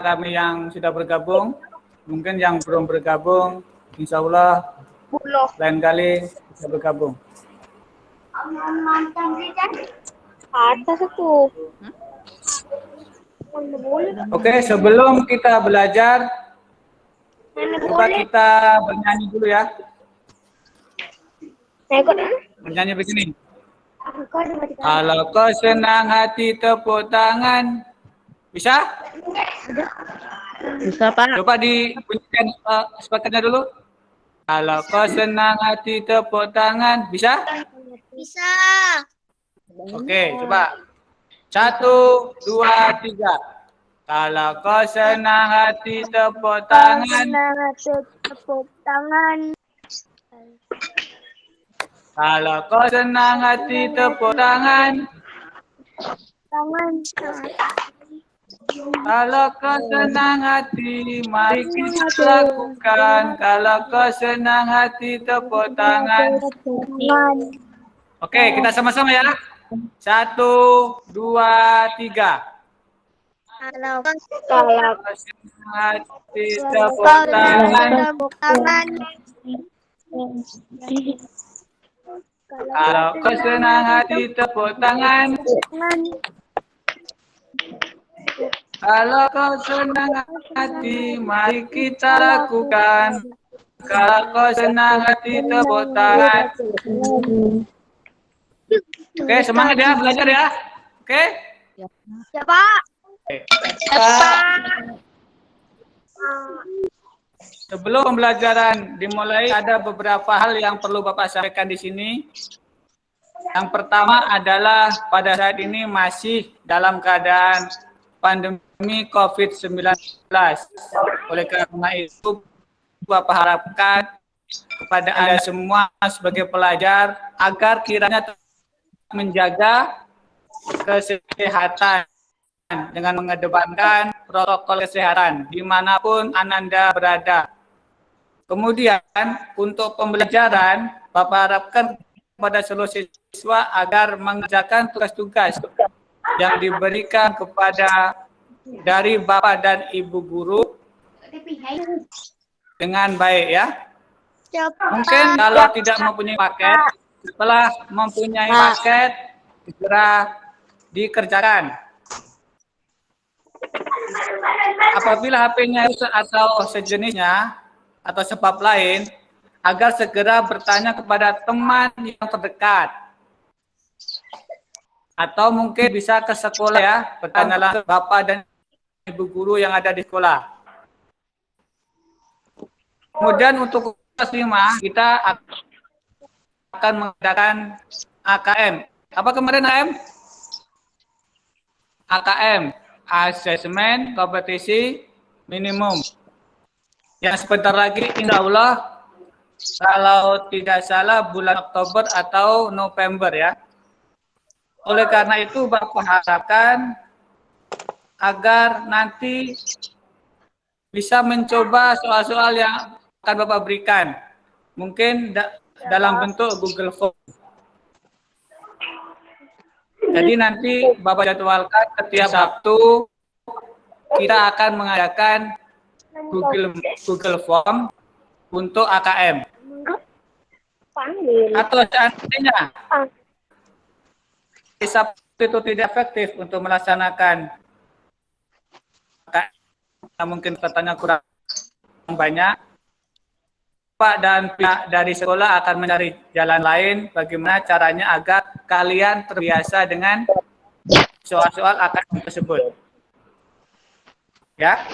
kami yang sudah bergabung. Mungkin yang belum bergabung, insya Allah lain kali bisa bergabung. Oke, sebelum kita belajar, coba kita bernyanyi dulu ya. Bernyanyi begini. Kalau kau senang hati tepuk tangan. Bisa? Bisa, Pak. Coba dibunyikan spotnya dulu. Kalau kau senang hati tepuk tangan. Bisa? Bisa. Oke, coba. 1, 2, 3. Kalau kau senang hati tepuk tangan. Tepuk tangan. Kalau kau senang hati tepuk tangan. Tangan. Kalau kau senang hati, mari kita lakukan. Kalau kau senang hati tepuk tangan. Oke, kita sama-sama ya. 1, 2, 3. Kalau Kau senang hati tepuk tangan. tepuk tangan. Kalau kau senang hati tepuk tangan. Kalau kau senang hati, mari kita lakukan. Kalau kau senang hati tepuk tangan. Oke, semangat ya belajar ya. Oke? Ya, Pak. Sebelum pembelajaran dimulai, ada beberapa hal yang perlu Bapak sampaikan di sini. Yang pertama adalah pada saat ini masih dalam keadaan pandemi COVID-19. Oleh karena itu, Bapak harapkan kepada Anda semua sebagai pelajar agar kiranya menjaga kesehatan dengan mengedepankan protokol kesehatan dimanapun Anda berada. Kemudian untuk pembelajaran, Bapak harapkan kepada seluruh siswa agar mengerjakan tugas-tugas yang diberikan kepada dari Bapak dan Ibu guru dengan baik ya. Mungkin kalau tidak mempunyai paket, setelah mempunyai paket segera dikerjakan. Apabila HP-nya rusak atau sejenisnya atau sebab lain, agar segera bertanya kepada teman yang terdekat. Atau mungkin bisa ke sekolah ya, bertanyalah Bapak dan Ibu guru yang ada di sekolah. Kemudian untuk kelas 5, kita akan mengadakan AKM. Apa kemarin AKM? AKM, Asesmen Kompetisi Minimum. Yang sebentar lagi insya Allah, kalau tidak salah bulan Oktober atau November ya. Oleh karena itu Bapak harapkan agar nanti bisa mencoba soal-soal yang akan Bapak berikan. Mungkin dalam bentuk Google Form. Jadi nanti Bapak jadwalkan setiap Sabtu kita akan mengadakan Google Form untuk AKM. Atau seandainya Sabtu itu tidak efektif untuk melaksanakan AKM, mungkin katanya kurang banyak, Pak dan pihak dari sekolah akan mencari jalan lain bagaimana caranya agar kalian terbiasa dengan soal-soal AKM tersebut. Ya,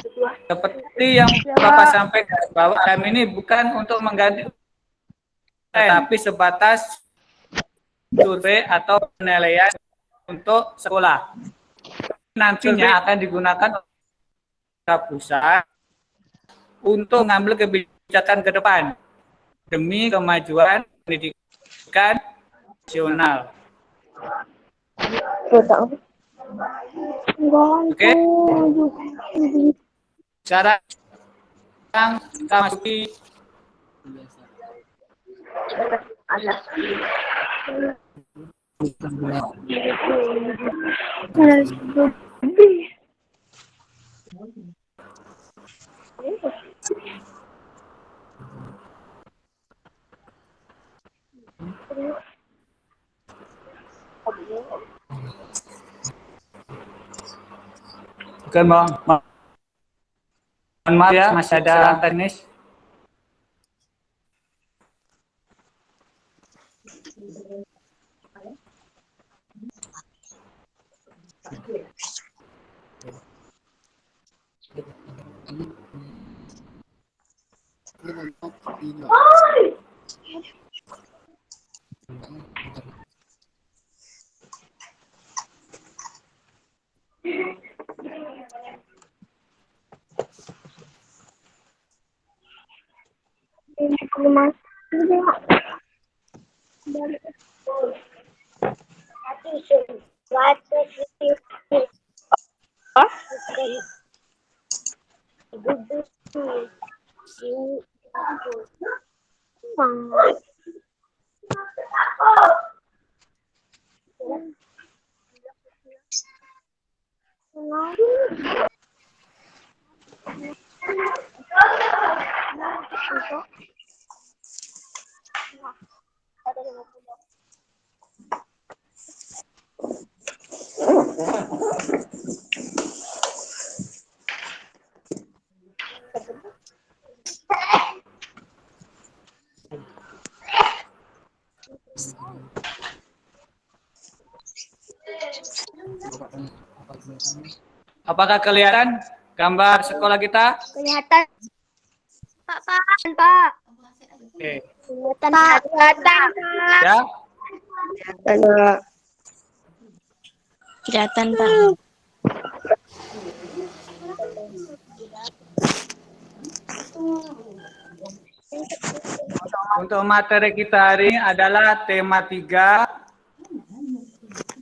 seperti yang Bapak sampaikan bahwa AKM ini bukan untuk mengganti, tetapi sebatas survei atau penilaian untuk sekolah. Nantinya akan digunakan oleh pusat untuk mengambil kebijakan ke depan demi kemajuan pendidikan nasional. Oke. Sekarang kita masuki Bukan bang, mohon maaf ya masih ada teknis. Apakah kelihatan gambar sekolah kita? Kelihatan. Pak. Oke. Kelihatan. Ya. Kelihatan, Pak. Untuk materi kita hari ini adalah tema 3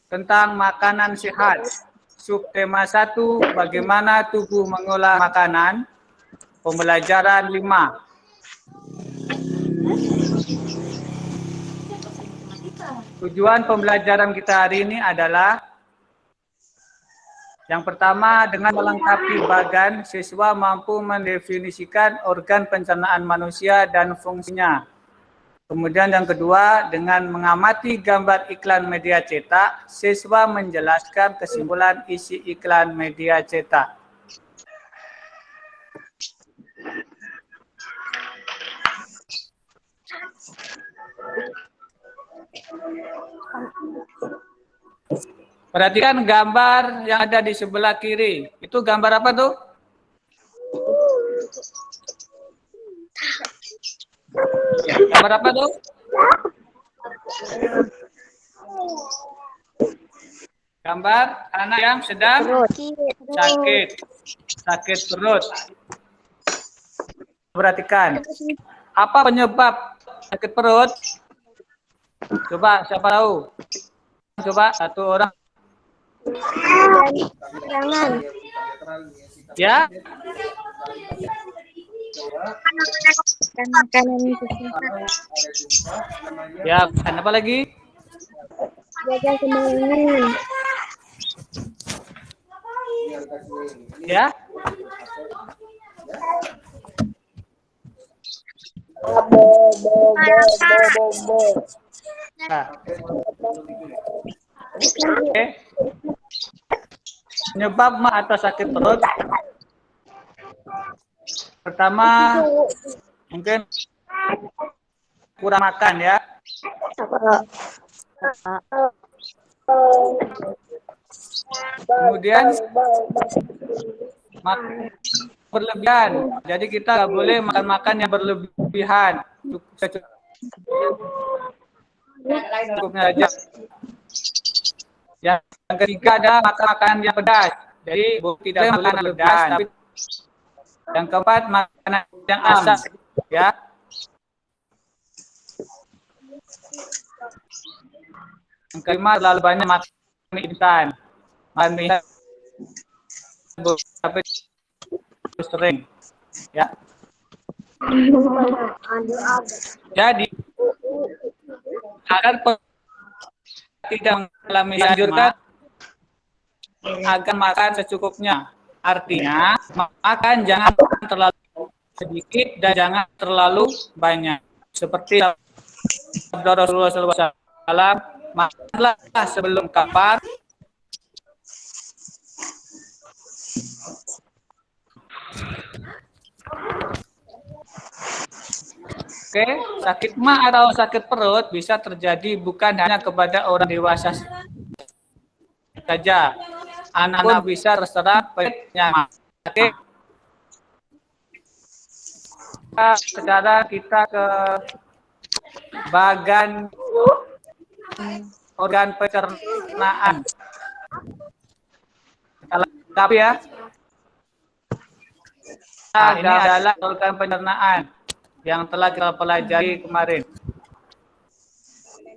tentang makanan sehat. Subtema 1, bagaimana tubuh mengolah makanan. Pembelajaran 5. Tujuan pembelajaran kita hari ini adalah yang pertama, dengan melengkapi bagan, siswa mampu mendefinisikan organ pencernaan manusia dan fungsinya. Kemudian yang kedua, dengan mengamati gambar iklan media cetak, siswa menjelaskan kesimpulan isi iklan media cetak. Perhatikan gambar yang ada di sebelah kiri. Itu gambar apa tuh? Gambar apa tuh? Gambar anak yang sedang sakit perut. Perhatikan. Apa penyebab sakit perut? Coba siapa tahu? Coba satu orang. Jangan. Ya. Makanan itu. Ya, apa lagi? Jaga kemenangan. Ya. Nah. Oke. Penyebab mah atau sakit perut. Pertama, mungkin kurang makan ya. Kemudian berlebihan. Jadi kita nggak boleh makan yang berlebihan. Cukupnya aja. Yang ketiga ada makan makanan yang pedas. Jadi tidak makan pedas. Tapi yang keempat makanan yang asam. Ya. Yang kelima terlalu banyak makan instan. Makan mie tapi sering. Ya. Jadi agar tidak mengalami anjurkan agar makan secukupnya. Artinya makan jangan terlalu sedikit dan jangan terlalu banyak. Seperti sabda Rasulullah SAW, makanlah sebelum lapar. Oke, sakit mah atau sakit perut bisa terjadi bukan hanya kepada orang dewasa saja. Anak-anak bisa terserang penyakit. Oke. Sekarang kita ke bagian organ pencernaan. Tapi ya, ini adalah organ pencernaan yang telah kita pelajari kemarin.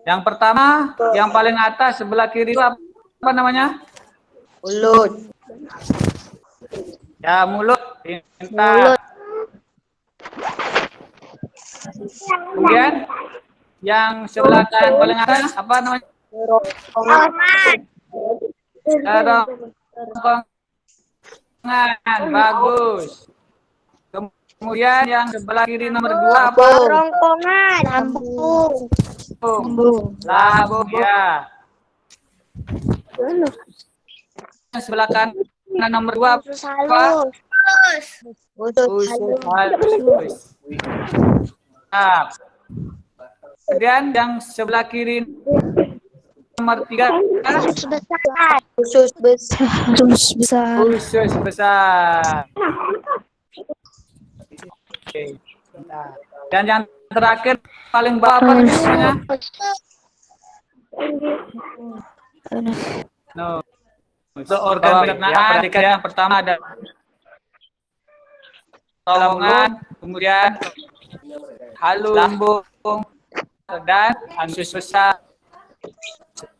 Yang pertama, yang paling atas sebelah kiri itu apa namanya? Mulut. Ya, mulut. Pintar. Kemudian yang sebelah kanan paling atas apa namanya? Kerongkongan. Bagus. Kemudian yang sebelah kiri nomor 2 apa? Kerongkongan. Lambung. Lambung ya. Yang sebelah kanan nomor 2 apa? Usus halus. Kemudian yang sebelah kiri nomor 3 Usus besar. usus besar. Oke. Dan yang terakhir paling bawah apa namanya? No. Untuk organ pencernaan, yang pertama ada kerongkongan, kemudian halus, lambung, dan usus besar.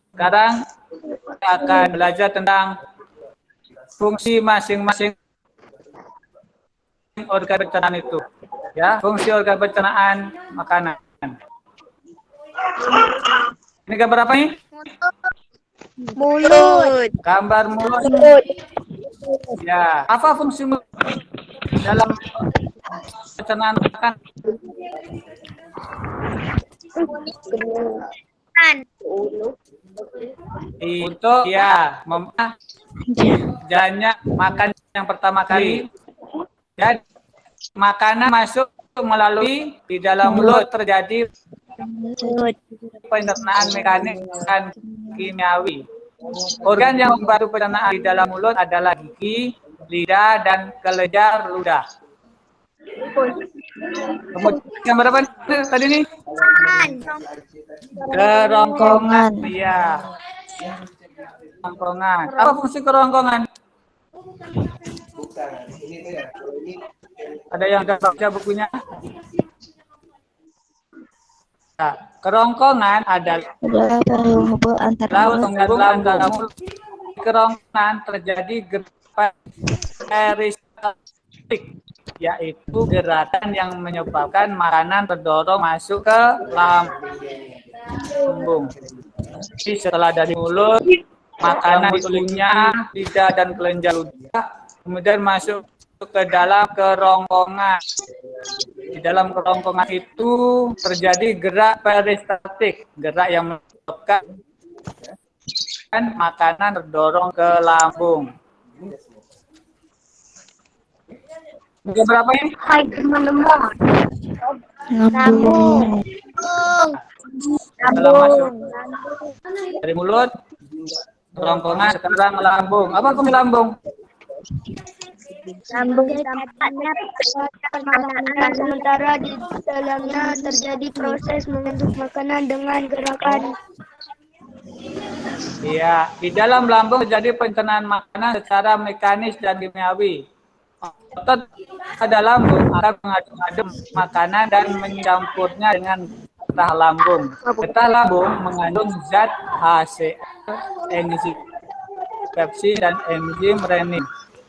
Sekarang kita akan belajar tentang fungsi masing-masing organ pencernaan itu. Ya, fungsi organ pencernaan makanan. Ini gambar apa nih? Mulut. Gambar mulut. Ya, apa fungsi mulut dalam pencernaan makanan? Untuk ya jalannya makan yang pertama kali dan makanan masuk melalui di dalam mulut terjadi pencernaan mekanik dan kimiawi. Organ yang membantu pencernaan di dalam mulut adalah gigi, lidah, dan kelenjar ludah. Kemudian berapa tadi nih? Kerongkongan. Iya. Kerongkongan. Apa fungsi kerongkongan? Ada yang sudah baca bukunya? Nah, kerongkongan adalah penghubung antara mulut. Kerongkongan terjadi gerakan peristaltik, yaitu gerakan yang menyebabkan makanan terdorong masuk ke lambung. Jadi setelah dari mulut, makanan dikunyah, lidah dan kelenjar ludah, kemudian masuk ke dalam kerongkongan. Di dalam kerongkongan itu terjadi gerak peristaltik, gerak yang menyebabkan makanan terdorong ke lambung. Mungkin berapa ini? Lambung. Dalam masuk dari mulut, kerongkongan, sekarang lambung. Apa fungsi lambung? Lambung tempatnya pernapasan, sementara di dalamnya terjadi proses membentuk makanan dengan gerakan. Iya, di dalam lambung terjadi pencernaan makanan secara mekanis dan kimiawi. Otot pada lambung akan mengaduk-aduk makanan dan mencampurnya dengan getah lambung. Getah lambung mengandung zat HCl, enzim pepsin, dan enzim renin.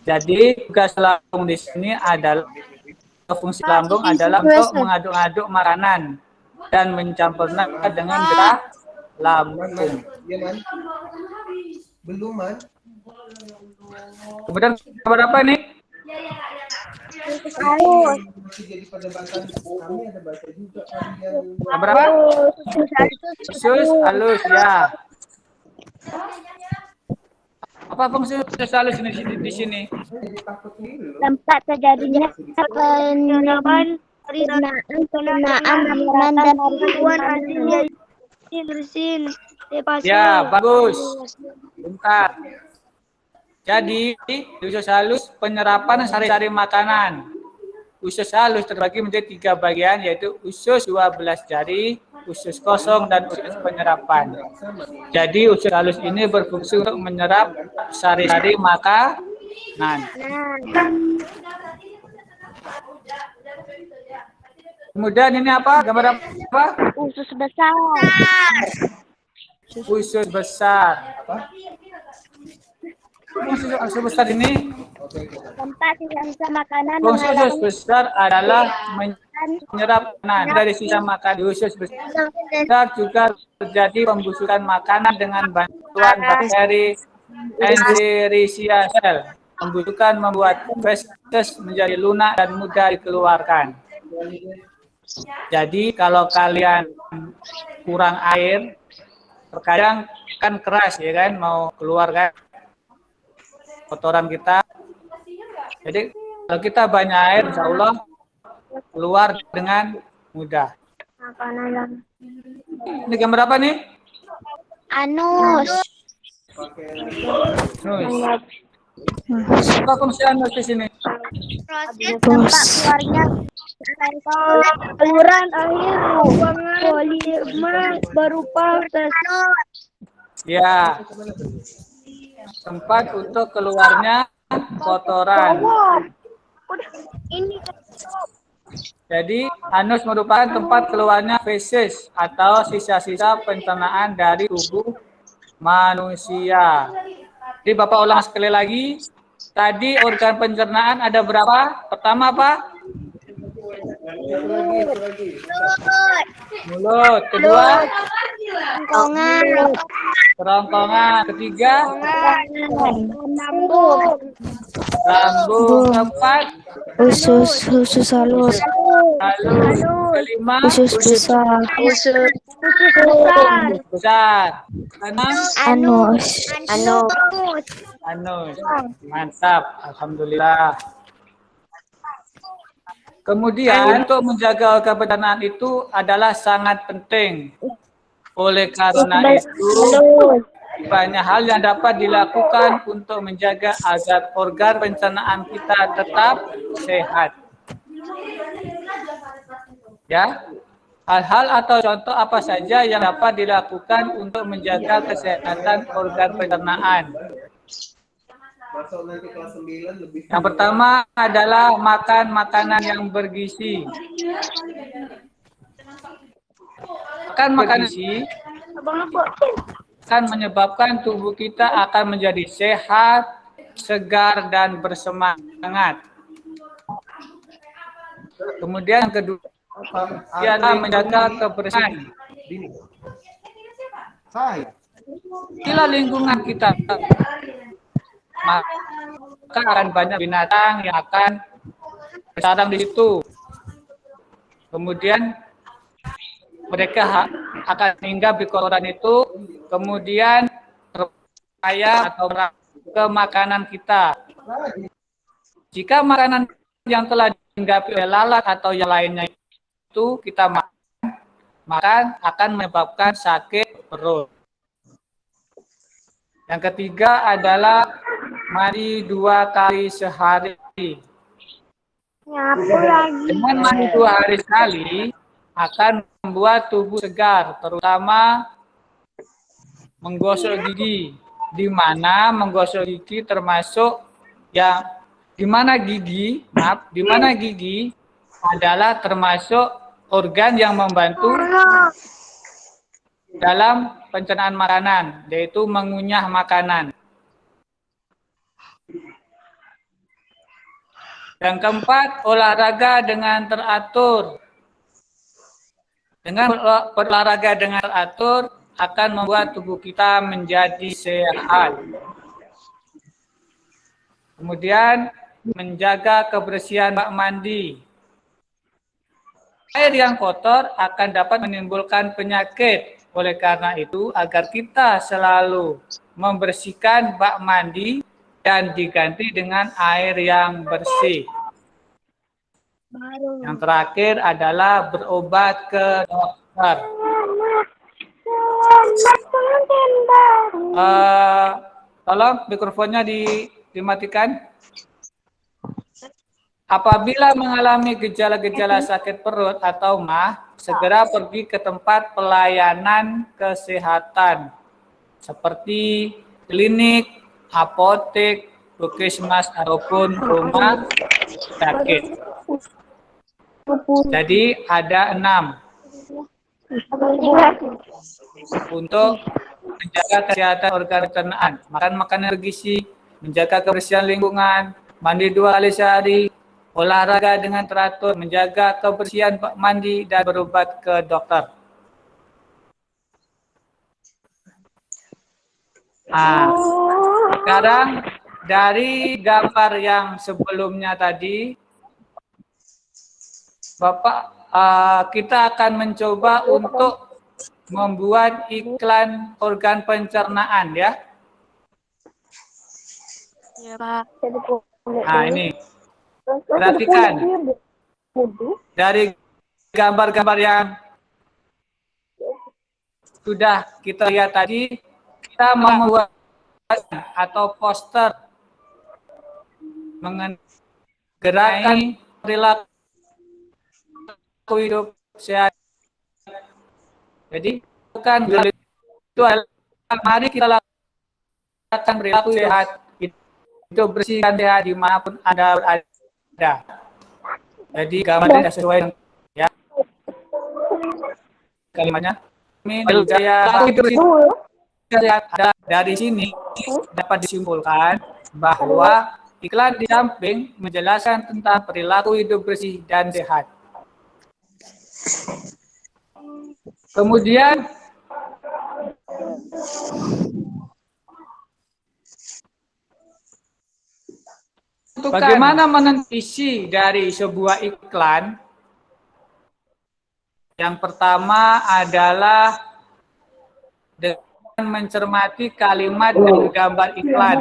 Jadi tugas lambung di sini adalah fungsi lambung adalah untuk mengaduk-aduk makanan dan mencampurnya dengan getah lambung. Belum, Man. Kemudian nomor apa nih? Halus. Nomor apa? Usus halus ya. Apa fungsi usus halus di sini? Tempat terjadinya penyerapan pengenaan makanan dan ribuan hasilnya bersin. Ya, bagus. Bentar. Jadi, di usus halus penyerapan sari-sari makanan. Usus halus terbagi menjadi 3 bagian, yaitu usus 12 jari, usus kosong, dan usus penyerapan. Jadi, usus halus ini berfungsi untuk menyerap sari-sari makanan. Kemudian ini apa? Gambar apa? Usus besar. Usus besar. Usus besar ini, Tempat sisa makanan fungsi usus besar adalah menyerap makanan dari sisa makan. Di usus besar juga terjadi pembusukan makanan dengan bantuan bakteri Escherichia cell. Pembusukan membuat feses menjadi lunak dan mudah dikeluarkan. Jadi kalau kalian kurang air, terkadang kan keras ya kan, mau keluar kan kotoran kita. Jadi kalau kita banyak air, insya Allah keluar dengan mudah. Ini gambar apa nih? Anus. Anus. Apa fungsi anus di sini? Proses tempat keluarnya saluran air polimer berupa anus. Ya, tempat untuk keluarnya kotoran. Jadi anus merupakan tempat keluarnya feses atau sisa-sisa pencernaan dari tubuh manusia. Jadi Bapak ulang sekali lagi. Tadi organ pencernaan ada berapa? Pertama apa? Mulut. Kedua? Kerongkongan. Ketiga? Lambung. Keempat? Usus halus. Kelima? Usus besar. Besar. Keenam? Anus. Anus. Mantap. Alhamdulillah. Kemudian untuk menjaga organ pencernaan itu adalah sangat penting. Oleh karena itu banyak hal yang dapat dilakukan untuk menjaga agar organ pencernaan kita tetap sehat. Ya, hal-hal atau contoh apa saja yang dapat dilakukan untuk menjaga kesehatan organ pencernaan? Yang pertama adalah makan makanan yang bergizi. Makan makanan bergizi akan menyebabkan tubuh kita akan menjadi sehat, segar, dan bersemangat. Kemudian yang kedua, ialah menjaga kebersihan. Bila lingkungan kita, maka akan banyak binatang yang akan bersarang di situ. Kemudian mereka akan hinggap di kotoran itu, kemudian terpercaya atau ke makanan kita. Jika makanan yang telah dihinggapi oleh lalat atau yang lainnya itu kita makan akan menyebabkan sakit perut. Yang ketiga adalah mandi 2 kali sehari. Dengan mandi 2 hari sekali akan membuat tubuh segar, terutama menggosok gigi. Di mana menggosok gigi termasuk yang di mana gigi adalah termasuk organ yang membantu dalam pencernaan makanan, yaitu mengunyah makanan. Yang keempat, olahraga dengan teratur. Dengan berolahraga dengan teratur akan membuat tubuh kita menjadi sehat. Kemudian menjaga kebersihan bak mandi. Air yang kotor akan dapat menimbulkan penyakit. Oleh karena itu, agar kita selalu membersihkan bak mandi dan diganti dengan air yang bersih. Yang terakhir adalah berobat ke dokter. Tolong mikrofonnya dimatikan. Apabila mengalami gejala-gejala sakit perut atau MAH, segera pergi ke tempat pelayanan kesehatan seperti klinik, apotek, puskesmas ataupun rumah sakit. Jadi ada 6 untuk menjaga kesehatan organ pencernaan, makan makanan bergizi, menjaga kebersihan lingkungan, mandi 2 kali sehari, olahraga dengan teratur, menjaga kebersihan bak mandi, dan berobat ke dokter. Sekarang dari gambar yang sebelumnya tadi, Bapak, kita akan mencoba untuk membuat iklan organ pencernaan ya. Ya, Pak. Nah, ini. Perhatikan. Dari gambar-gambar yang sudah kita lihat tadi, kita membuat atau poster mengenai gerakan perilaku hidup sehat. Jadi bukan itu adalah mari kita lakukan perilaku sehat, itu bersih dan sehat dimanapun Anda berada. Jadi gambarnya sesuai dengan ya kalimatnya. Dari sini dapat disimpulkan bahwa iklan di samping menjelaskan tentang perilaku hidup bersih dan sehat. Kemudian bagaimana menentukan isi dari sebuah iklan? Yang pertama adalah dengan mencermati kalimat dan gambar iklan.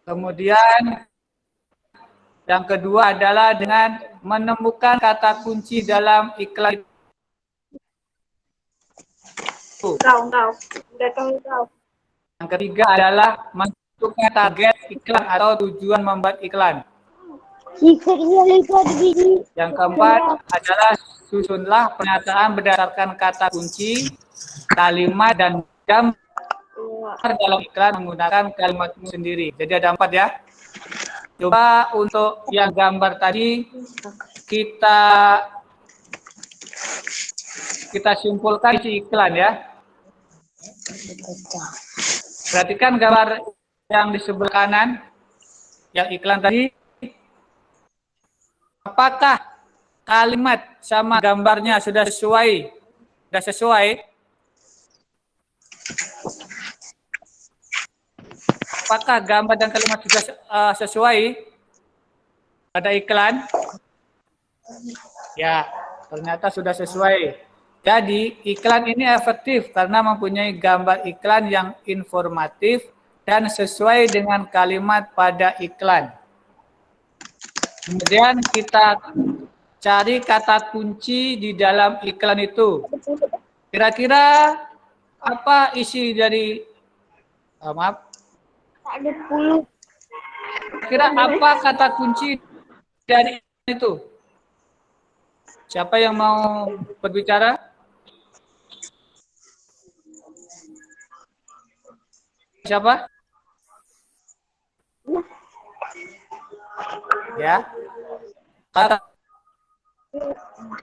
Kemudian yang kedua adalah dengan menemukan kata kunci dalam iklan itu. Yang ketiga adalah menentukan target iklan atau tujuan membuat iklan. Yang keempat adalah susunlah pernyataan berdasarkan kata kunci, kalimat, dan gambar dalam iklan menggunakan kalimatmu sendiri. Jadi ada 4 ya. Coba untuk yang gambar tadi kita simpulkan isi iklan ya. Perhatikan gambar yang di sebelah kanan, yang iklan tadi. Apakah kalimat sama gambarnya sudah sesuai? Sudah sesuai? Apakah gambar dan kalimat sudah sesuai pada iklan? Ya, ternyata sudah sesuai. Jadi, iklan ini efektif karena mempunyai gambar iklan yang informatif dan sesuai dengan kalimat pada iklan. Kemudian kita cari kata kunci di dalam iklan itu. Kira-kira apa isi dari Kira apa kata kunci dari itu? Siapa yang mau berbicara? Siapa? Ya. Kata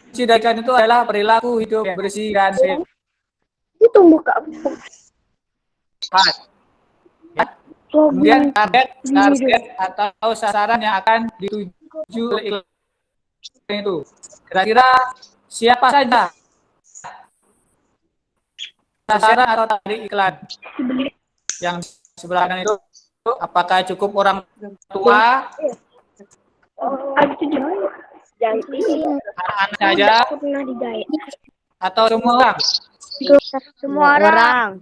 kunci dari iklan itu adalah perilaku hidup bersih dan sehat. Itu buka. Kemudian target atau sasaran yang akan dituju oleh iklan itu. Kira-kira siapa saja sasaran atau target iklan yang sebelah kanan itu apakah cukup orang tua, anak-anak saja, atau semua orang? Semua orang.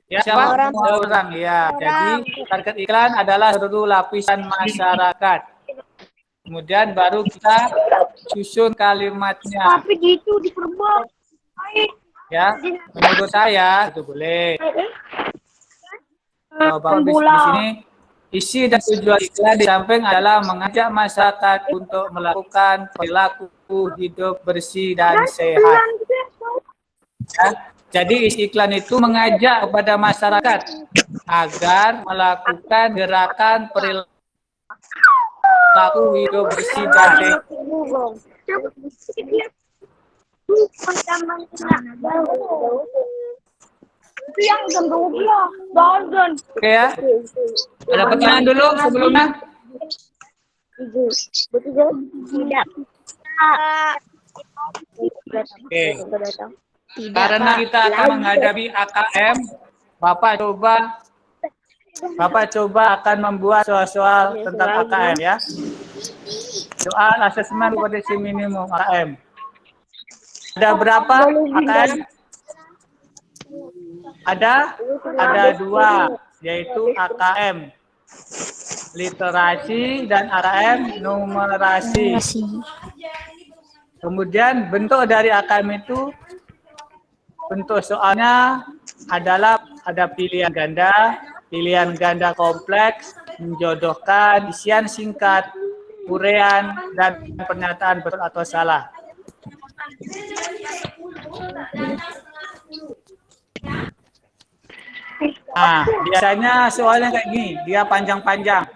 Ya, siapa? Semua orang. Ya, jadi target iklan adalah seluruh lapisan masyarakat. Kemudian baru kita susun kalimatnya. Tapi gitu diperbuat. Ya, menurut saya itu boleh. Kalau Bapak di sini isi dan tujuan iklan di samping adalah mengajak masyarakat untuk melakukan perilaku hidup bersih dan sehat. Ya, jadi isi iklan itu mengajak kepada masyarakat agar melakukan gerakan perilaku hidup bersih dan sehat. Oke ya. Ada pertanyaan dulu sebelumnya? Tidak. Oke. Karena kita akan menghadapi AKM, Bapak coba akan membuat soal-soal tentang AKM ya. Soal asesmen kompetensi minimum AKM. Ada berapa AKM? Ada 2, yaitu AKM literasi dan AKM numerasi. Kemudian bentuk dari AKM itu, bentuk soalnya adalah ada pilihan ganda kompleks, menjodohkan, isian singkat, uraian, dan pernyataan betul atau salah. Nah, biasanya soalnya kayak gini, dia panjang-panjang.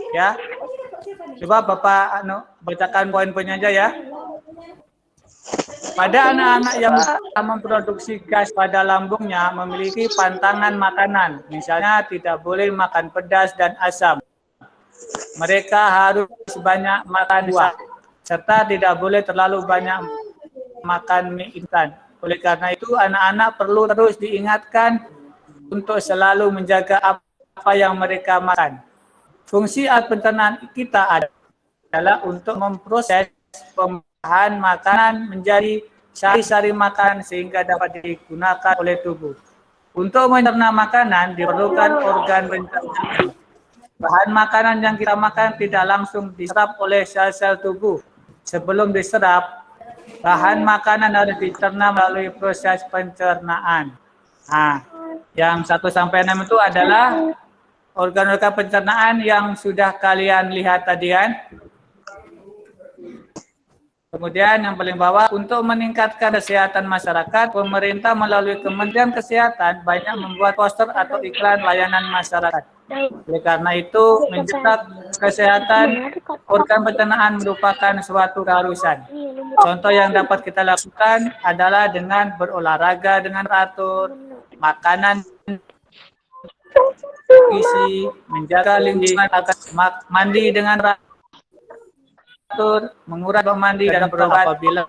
Ya. Coba Bapak bacakan poin-poinnya aja ya. Pada anak-anak yang memproduksi gas pada lambungnya memiliki pantangan makanan. Misalnya tidak boleh makan pedas dan asam. Mereka harus banyak makan buah. Serta tidak boleh terlalu banyak makan mie instan. Oleh karena itu anak-anak perlu terus diingatkan untuk selalu menjaga apa yang mereka makan. Fungsi alat pencernaan kita adalah untuk memproses bahan makanan menjadi sari-sari makanan sehingga dapat digunakan oleh tubuh. Untuk mencerna makanan diperlukan organ pencernaan. Bahan makanan yang kita makan tidak langsung diserap oleh sel-sel tubuh. Sebelum diserap, bahan makanan harus dicerna melalui proses pencernaan. Nah, yang 1 sampai 6 itu adalah organ-organ pencernaan yang sudah kalian lihat tadi kan. Kemudian yang paling bawah, untuk meningkatkan kesehatan masyarakat, pemerintah melalui Kementerian Kesehatan banyak membuat poster atau iklan layanan masyarakat. Oleh karena itu, menjaga kesehatan organ pencernaan merupakan suatu keharusan. Contoh yang dapat kita lakukan adalah dengan berolahraga dengan teratur, makanan gizi, menjaga lingkungan, mandi dengan teratur, mengurangi mandi dan berobat apabila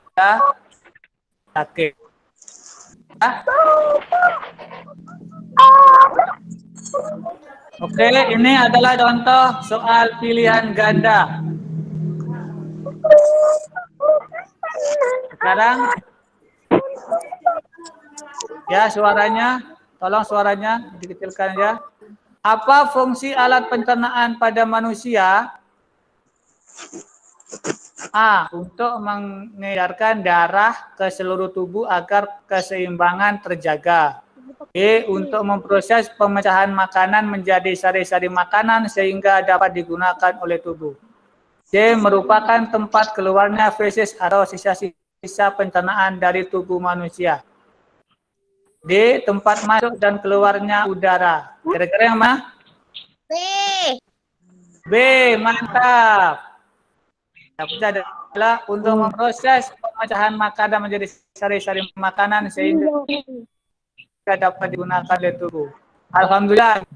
sakit. Oke, ini adalah contoh soal pilihan ganda. Sekarang ya suaranya, tolong suaranya dikecilkan ya. Apa fungsi alat pencernaan pada manusia? A. Untuk mengedarkan darah ke seluruh tubuh agar keseimbangan terjaga. B. Untuk memproses pemecahan makanan menjadi sari-sari makanan sehingga dapat digunakan oleh tubuh. C. Merupakan tempat keluarnya feses atau sisa-sisa pencernaan dari tubuh manusia. D. Tempat masuk dan keluarnya udara. Kira-kira yang mana? B. B. Mantap. Yang adalah untuk memproses pemecahan makanan menjadi sari-sari makanan sehingga dapat digunakan oleh tubuh. Alhamdulillah.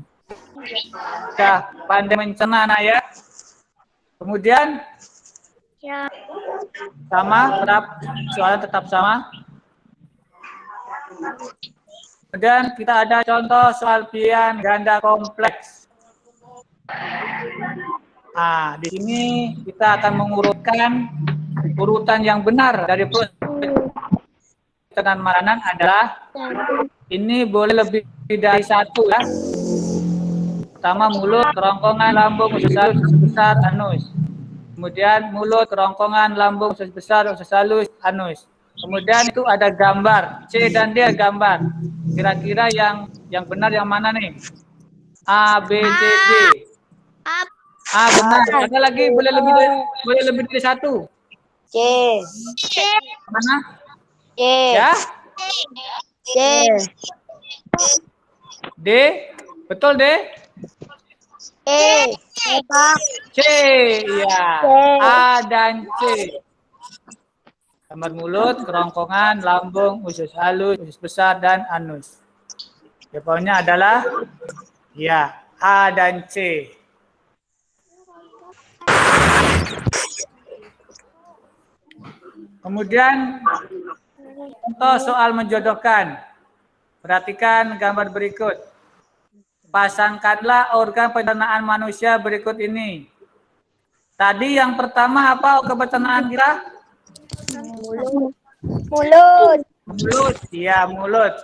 Sudah pandai mencerna anak ya. Kemudian sama, soalnya tetap sama. Kemudian kita ada contoh soal pilihan ganda kompleks. Nah, di sini kita akan mengurutkan urutan yang benar dari pertanyaan makanan adalah ini boleh lebih dari satu ya. Pertama mulut, kerongkongan, lambung, usus halus, usus besar, anus. Kemudian mulut, kerongkongan, lambung, usus besar, usus halus, anus. Kemudian itu ada gambar C dan D gambar. Kira-kira yang benar yang mana nih? A, B, C, D. A benar. Ada lagi boleh lebih dari satu. C. Mana? C. Ya? C. D. Betul D? E. C. Iya. A dan C. Gambar mulut, kerongkongan, lambung, usus halus, usus besar, dan anus. Jawabannya adalah ya, A dan C. Kemudian contoh soal menjodohkan. Perhatikan gambar berikut. Pasangkanlah organ pencernaan manusia berikut ini. Tadi yang pertama apa kepencernaan kita? Mulut. Mulut, iya mulut.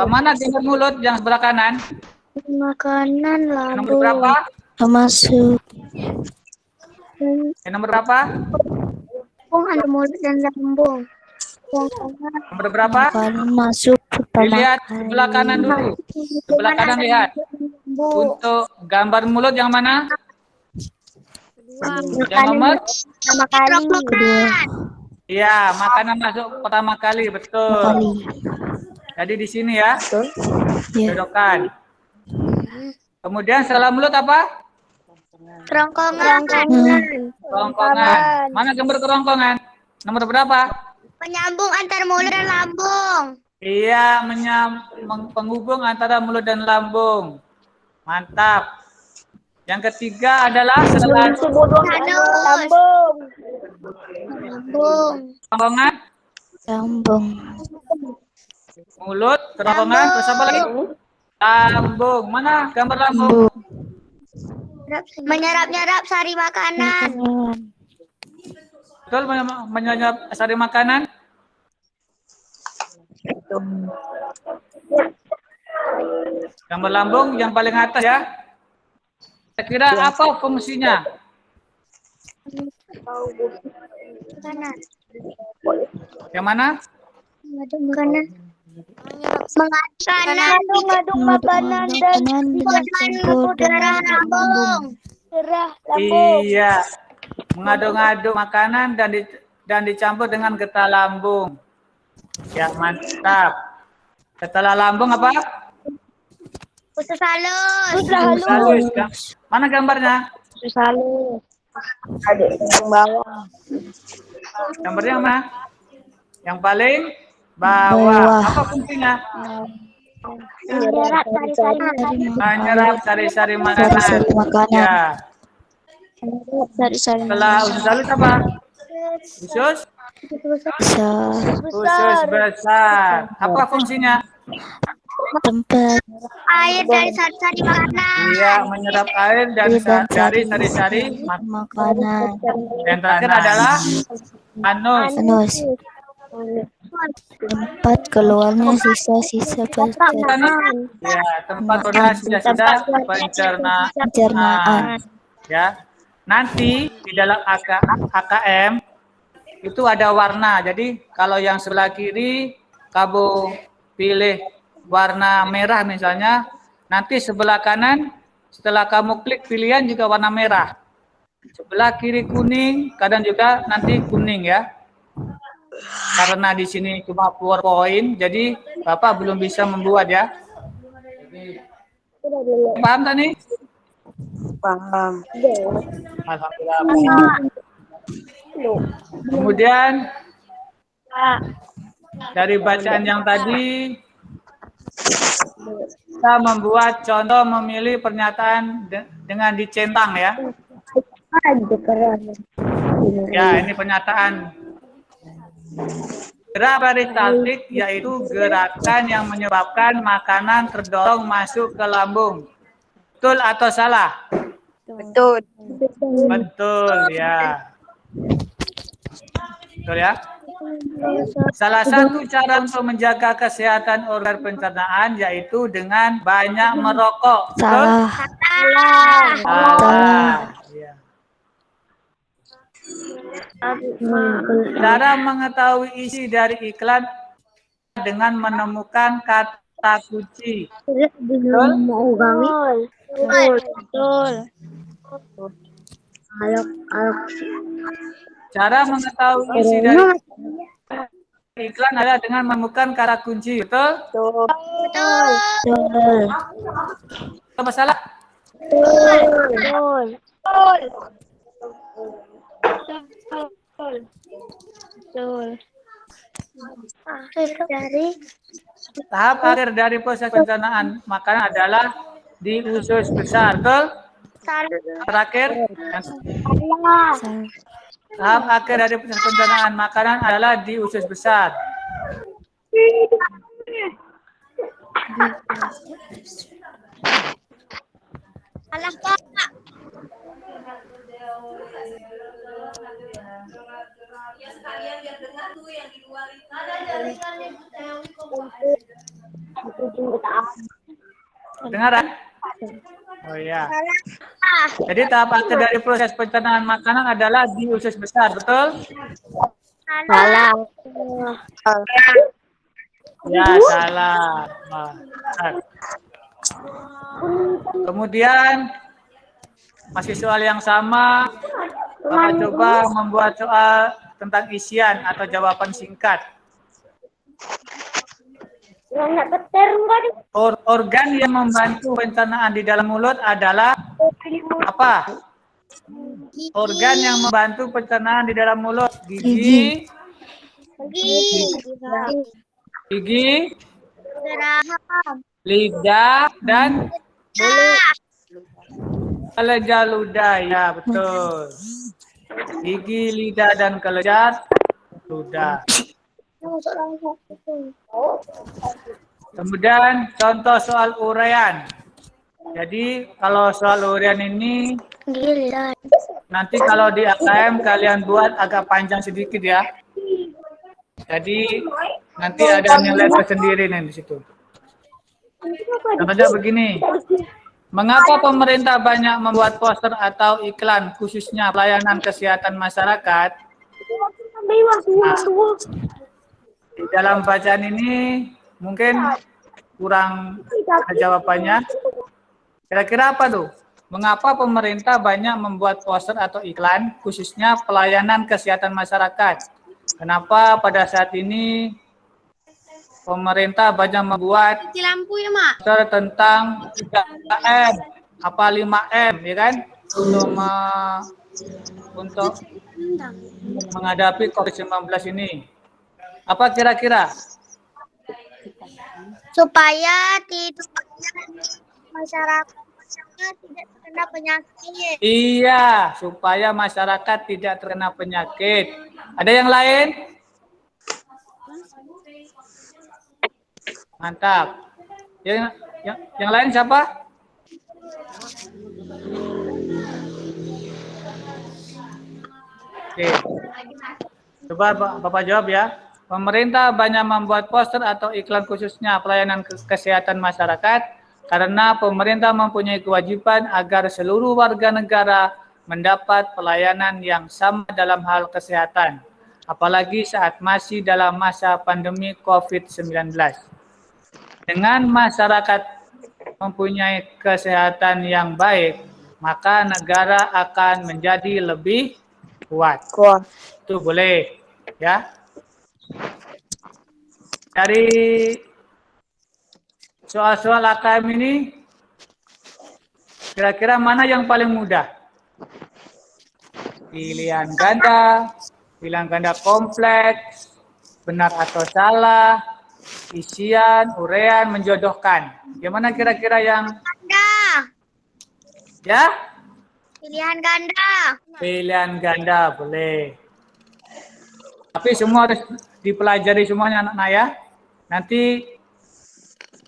Mana gambar mulut yang sebelah kanan? Makanan Nomor berapa? Masuk. Nomor berapa? Ada mulut dan lambung. Nomor berapa? Makanan masuk pertama Dilihat kali. sebelah kanan dulu. Sebelah kanan lihat. Untuk gambar mulut yang mana? Yang nomor? Pertama kali. Kedua Iya, makanan masuk pertama kali, betul. kali. Jadi di sini ya, Ya. jodohkan. Kemudian setelah mulut apa? Kerongkongan. Kerongkongan. Mana gambar kerongkongan? Nomor berapa? Penyambung antar mulut dan lambung. Iya, penghubung antara mulut dan lambung. Mantap. Yang ketiga adalah setelah Lambung. kerongkongan, Lambung. mulut, kerongkongan, terus apa lagi? Lambung. Mana gambar lambung? Menyerap-nyerap sari makanan. Betul menyerap sari makanan? Gambar lambung yang paling atas ya. Kira-kira apa fungsinya? Yang mana? Mengandung makanan dan darah lambung. Iya. Mengaduk-aduk makanan dan dicampur dengan getah lambung. Ya, mantap. Setelah lambung apa? Usus halus. Usus halus. Mana gambarnya? Usus halus. Ada yang bawah. Gambarnya yang mana? Yang paling bawah. Apa fungsinya? Menyerap sari-sari makanan. Sari-sari makanan. Ya. Sari-sari Setelah usus halus apa? Usus? besar. Usus besar. Apa fungsinya? Tempat Air dari sari-sari makanan. Iya, menyerap air dari sari-sari makanan. yang terakhir adalah anus. Anus. Tempat keluarnya sisa-sisa pencernaan. Ya, tempat keluar sisa-sisa pencernaan. Pencernaan. Ya, nanti di dalam AKM itu ada warna. Jadi kalau yang sebelah kiri kamu pilih warna merah misalnya, nanti sebelah kanan setelah kamu klik pilihan juga warna merah. Sebelah kiri kuning, kadang juga nanti kuning ya. Karena di sini cuma PowerPoint, jadi Bapak belum bisa membuat ya. Paham tadi? Paham. Alhamdulillah. Kemudian dari bacaan yang tadi kita membuat contoh memilih pernyataan dengan dicentang ya. Ya, ini pernyataan. Gerak peristaltik yaitu gerakan yang menyebabkan makanan terdorong masuk ke lambung. Betul atau salah? Betul. Betul ya. Betul ya. Salah satu cara untuk menjaga kesehatan organ pencernaan yaitu dengan banyak merokok. Betul? Salah. Salah. Ya. Cara mengetahui isi dari iklan dengan menemukan kata kunci. Betul? Betul. Cara mengetahui isi dari iklan adalah dengan menemukan kata kunci. Betul? Betul. Apa salah? Betul. Betul. Dari Tahap akhir dari proses pencernaan makanan adalah di usus besar. Betul? Terakhir, tahap akhir dari proses pencernaan makanan adalah di usus besar. salah Pak. Dengaran? Oh iya. Jadi tahap akhir dari proses pencernaan makanan adalah di usus besar, betul? Salah. Ya, salah. Kemudian masih soal yang sama. Bapak coba membuat soal tentang isian atau jawaban singkat. Organ yang membantu pencernaan di dalam mulut adalah apa? Organ yang membantu pencernaan di dalam mulut. Gigi, lidah, dan kelenjar ludah. Ya, betul. Gigi, lidah, dan kelenjar ludah. Kemudian contoh soal uraian. Jadi kalau soal uraian ini nanti kalau di AKM kalian buat agak panjang sedikit ya. Jadi nanti ada nilai tersendiri nih di situ. Contohnya begini. Mengapa pemerintah banyak membuat poster atau iklan khususnya pelayanan kesehatan masyarakat? Nah, di dalam bacaan ini mungkin kurang ada jawabannya. Kira-kira apa tuh? Mengapa pemerintah banyak membuat poster atau iklan khususnya pelayanan kesehatan masyarakat? Kenapa pada saat ini pemerintah banyak membuat lampu ya, Mak? poster tentang 3M, apa 5M, ya kan? Untuk menghadapi COVID-19 ini. Apa kira-kira? Supaya masyarakatnya tidak terkena penyakit. Iya, supaya masyarakat tidak terkena penyakit. Ada yang lain? Mantap. Yang lain siapa? Oke. Coba Bapak jawab ya. Pemerintah banyak membuat poster atau iklan khususnya pelayanan kesehatan masyarakat karena pemerintah mempunyai kewajiban agar seluruh warga negara mendapat pelayanan yang sama dalam hal kesehatan, apalagi saat masih dalam masa pandemi COVID-19. Dengan masyarakat mempunyai kesehatan yang baik, maka negara akan menjadi lebih kuat. Itu boleh, ya. Dari soal-soal AKM ini, kira-kira mana yang paling mudah? Pilihan ganda kompleks, benar atau salah, isian, uraian, menjodohkan. Gimana kira-kira yang? Ganda. Ya? Pilihan ganda. Pilihan ganda, boleh. Tapi semua harus dipelajari semuanya anak-anak ya. Nanti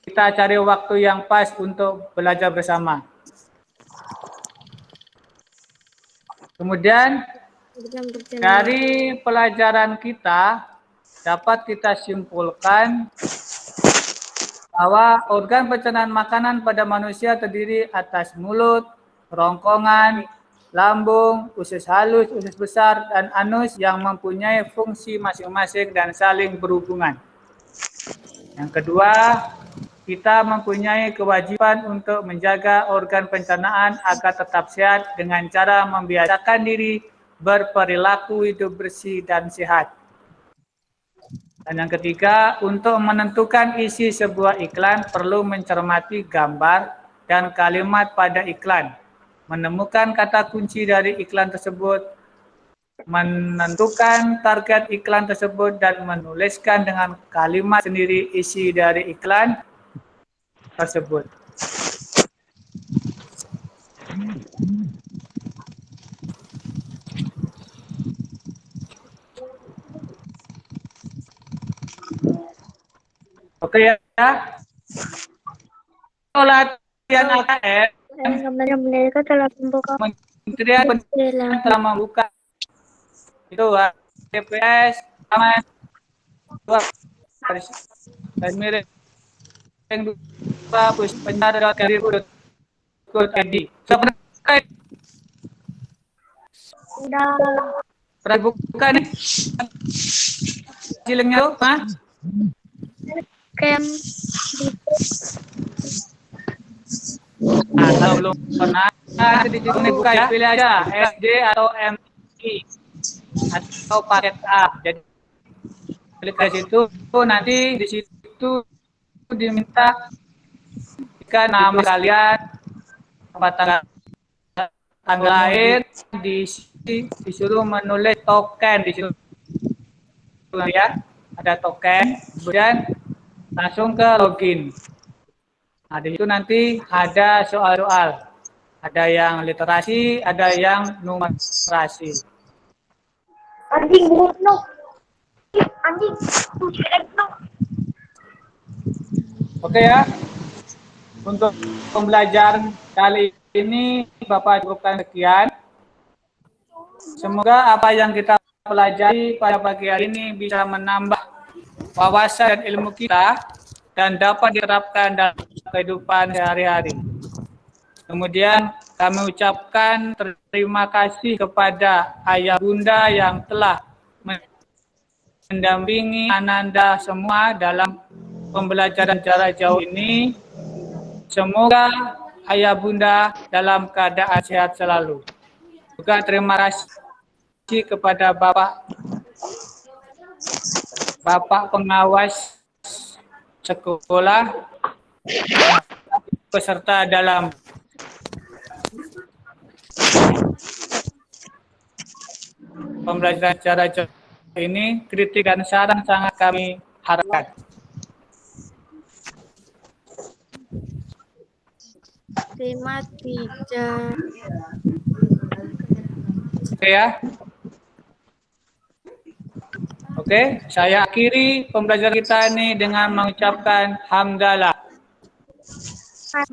kita cari waktu yang pas untuk belajar bersama. Kemudian dari pelajaran kita dapat kita simpulkan bahwa organ pencernaan makanan pada manusia terdiri atas mulut, kerongkongan, lambung, usus halus, usus besar, dan anus yang mempunyai fungsi masing-masing dan saling berhubungan. Yang kedua, kita mempunyai kewajiban untuk menjaga organ pencernaan agar tetap sehat dengan cara membiasakan diri berperilaku hidup bersih dan sehat. Dan yang ketiga, untuk menentukan isi sebuah iklan perlu mencermati gambar dan kalimat pada iklan, menemukan kata kunci dari iklan tersebut, menentukan target iklan tersebut, dan menuliskan dengan kalimat sendiri isi dari iklan tersebut. Oke ya. Latihan AKM, Mereka telah membuka Kementerian Pendidikan telah membuka itu TPS sama dan mirip yang dua penjara karir tadi. sudah Pernah buka nih hasilnya tuh, Mas? camp Kalau belum pernah, di situ dibuka ya, pilih aja SD atau MI atau paket A. Jadi klik ke situ, nanti di situ diminta jika nama kalian, tanggal lahir, disuruh menulis token di situ ya, ada token, kemudian langsung ke login. Nah, di situ nanti ada soal-soal. Ada yang literasi, ada yang numerasi. anjing no anjing no. Oke ya. Untuk pembelajaran kali ini Bapak cukupkan sekian. Semoga apa yang kita pelajari pada pagi hari ini bisa menambah wawasan dan ilmu kita dan dapat diterapkan dalam kehidupan sehari-hari. Kemudian kami ucapkan terima kasih kepada ayah bunda yang telah mendampingi Ananda semua dalam pembelajaran jarak jauh ini. Semoga ayah bunda dalam keadaan sehat selalu. Juga terima kasih kepada Bapak pengawas sekolah peserta dalam pembelajaran jarak jauh ini. Kritik dan saran sangat kami harapkan. Terima teacher. Oke ya. Oke, saya akhiri pembelajaran kita ini dengan mengucapkan hamdalah.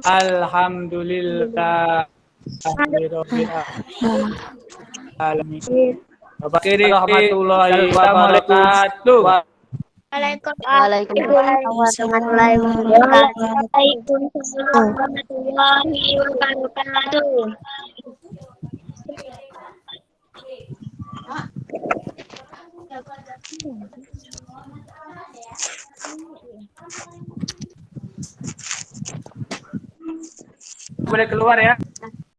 Alhamdulillah. Alamin. Bapak kiri warahmatullahi wabarakatuh. Waalaikumsalam warahmatullahi wabarakatuh. Boleh keluar ya.